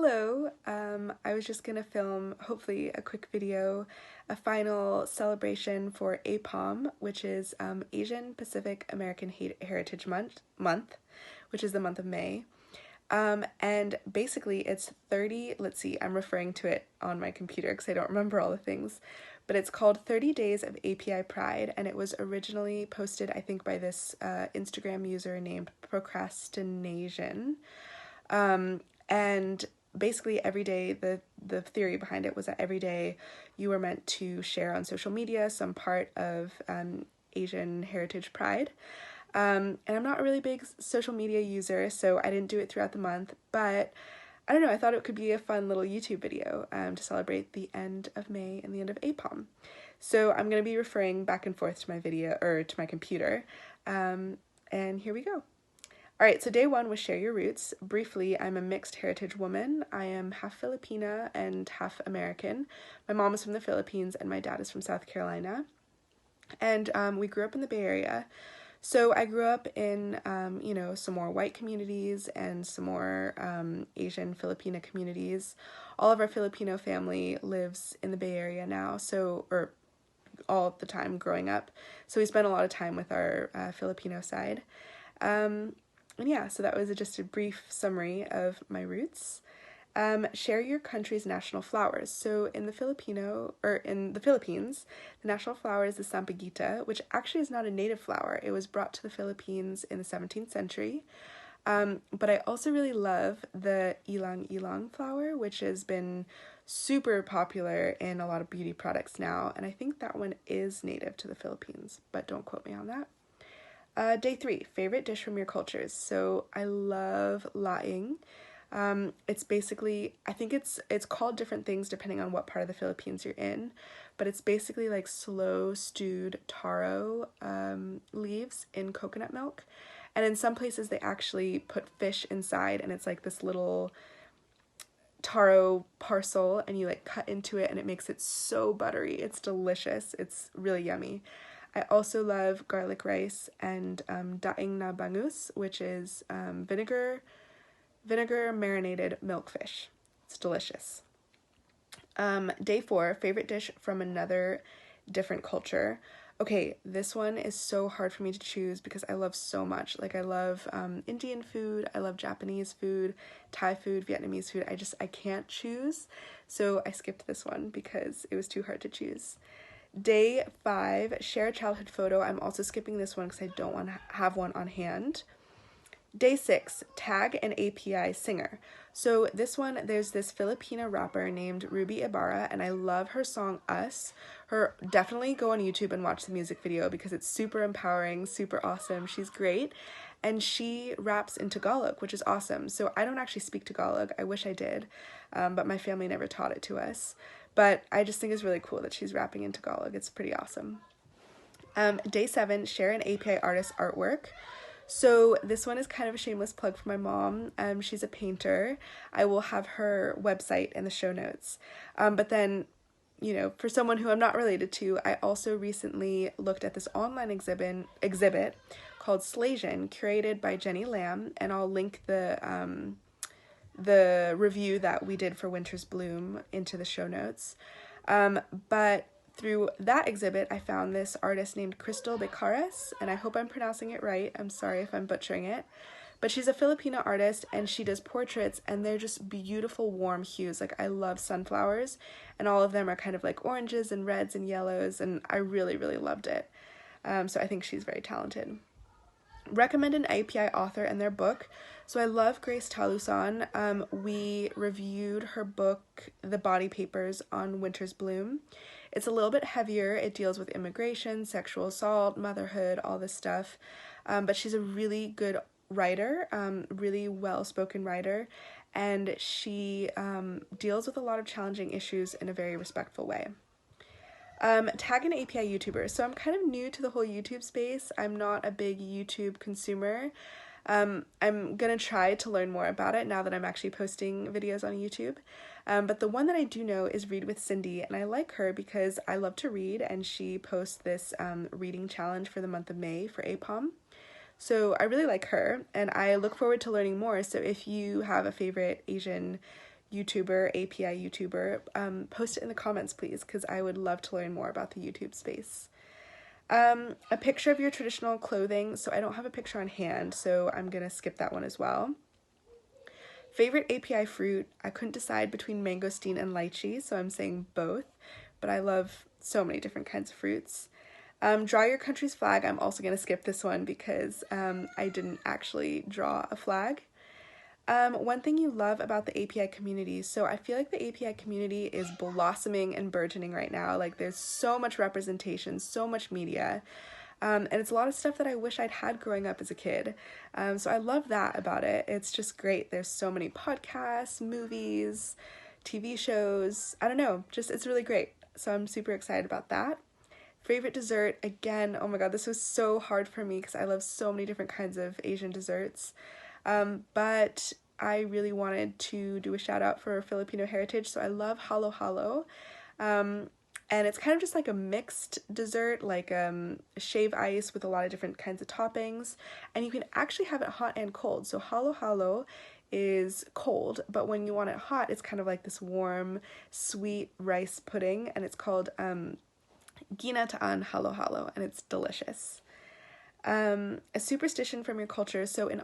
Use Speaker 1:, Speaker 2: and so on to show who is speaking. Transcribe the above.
Speaker 1: Hello, I was just gonna film, hopefully, a quick video, a final celebration for APAHM, which is Asian Pacific American Heritage Month, which is the month of May. And basically it's 30, let's see, I'm referring to it on my computer because I don't remember all the things, but it's called 30 Days of API Pride, and it was originally posted, I think, by this Instagram user named Procrastination. And basically every day, the theory behind it was that every day you were meant to share on social media some part of Asian Heritage Pride. And I'm not a really big social media user, so I didn't do it throughout the month, but I don't know, I thought it could be a fun little YouTube video to celebrate the end of May and the end of APAHM. So I'm going to be referring back and forth to my video, or to my computer, and here we go. Alright, so day one was Share Your Roots. Briefly, I'm a mixed heritage woman. I am half Filipina and half American. My mom is from the Philippines and my dad is from South Carolina. And we grew up in the Bay Area. So I grew up in, some more white communities and some more Asian Filipina communities. All of our Filipino family lives in the Bay Area now, or all the time growing up. So we spent a lot of time with our Filipino side. And yeah, so that was just a brief summary of my roots. Share your country's national flowers. So in the Philippines, the national flower is the sampaguita, which actually is not a native flower. It was brought to the Philippines in the 17th century. But I also really love the ilang-ilang flower, which has been super popular in a lot of beauty products now. And I think that one is native to the Philippines, but don't quote me on that. Day 3, favorite dish from your cultures. So I love laing. It's basically, I think it's called different things depending on what part of the Philippines you're in, but it's basically like slow stewed taro leaves in coconut milk. And in some places they actually put fish inside, and it's like this little taro parcel, and you like cut into it and it makes it so buttery. It's delicious. It's really yummy. I also love garlic rice and daing na bangus, which is vinegar marinated milkfish. It's delicious. Day 4, favorite dish from another different culture. Okay, this one is so hard for me to choose because I love so much. Like I love Indian food, I love Japanese food, Thai food, Vietnamese food. I can't choose. So I skipped this one because it was too hard to choose. Day 5, share a childhood photo. I'm also skipping this one because I don't want to have one on hand. Day 6, tag an API singer. So this one, there's this Filipina rapper named Ruby Ibarra, and I love her song Us. Definitely go on YouTube and watch the music video because it's super empowering, super awesome. She's great, and she raps in Tagalog, which is awesome. So I don't actually speak Tagalog. I wish I did, but my family never taught it to us. But I just think it's really cool that she's rapping in Tagalog. It's pretty awesome. Day 7, share an API artist artwork. So this one is kind of a shameless plug for my mom. She's a painter. I will have her website in the show notes. But then, for someone who I'm not related to, I also recently looked at this online exhibit called Slasian, curated by Jenny Lamb, and I'll link the review that we did for Winter's Bloom into the show notes. But through that exhibit, I found this artist named Crystal Becares, and I hope I'm pronouncing it right. I'm sorry if I'm butchering it. But she's a Filipino artist, and she does portraits, and they're just beautiful, warm hues. Like, I love sunflowers, and all of them are kind of like oranges and reds and yellows, and I really, really loved it. So I think she's very talented. Recommend an API author and their book. So I love Grace Talusan. We reviewed her book, The Body Papers, on Winter's Bloom. It's a little bit heavier. It deals with immigration, sexual assault, motherhood, all this stuff. But she's a really good writer, really well-spoken writer, and she deals with a lot of challenging issues in a very respectful way. Tag an API YouTuber. So I'm kind of new to the whole YouTube space. I'm not a big YouTube consumer. I'm gonna try to learn more about it now that I'm actually posting videos on YouTube. But the one that I do know is Read with Cindy, and I like her because I love to read, and she posts this reading challenge for the month of May for APAHM. So I really like her, and I look forward to learning more. So if you have a favorite Asian YouTuber, API YouTuber, post it in the comments, please, because I would love to learn more about the YouTube space. A picture of your traditional clothing. So I don't have a picture on hand, so I'm gonna skip that one as well. Favorite API fruit. I couldn't decide between mangosteen and lychee, so I'm saying both, but I love so many different kinds of fruits. Draw your country's flag. I'm also going to skip this one because I didn't actually draw a flag. One thing you love about the API community. So I feel like the API community is blossoming and burgeoning right now. Like there's so much representation, so much media. And it's a lot of stuff that I wish I'd had growing up as a kid. So I love that about it. It's just great. There's so many podcasts, movies, TV shows. I don't know, just it's really great. So I'm super excited about that. Favorite dessert, again, oh my god, this was so hard for me because I love so many different kinds of Asian desserts. But I really wanted to do a shout out for Filipino heritage, so I love halo halo. And it's kind of just like a mixed dessert, like shave ice with a lot of different kinds of toppings. And you can actually have it hot and cold. So halo halo is cold, but when you want it hot, it's kind of like this warm, sweet rice pudding, and it's called ginataan halo halo, and it's delicious. A superstition from your culture. So in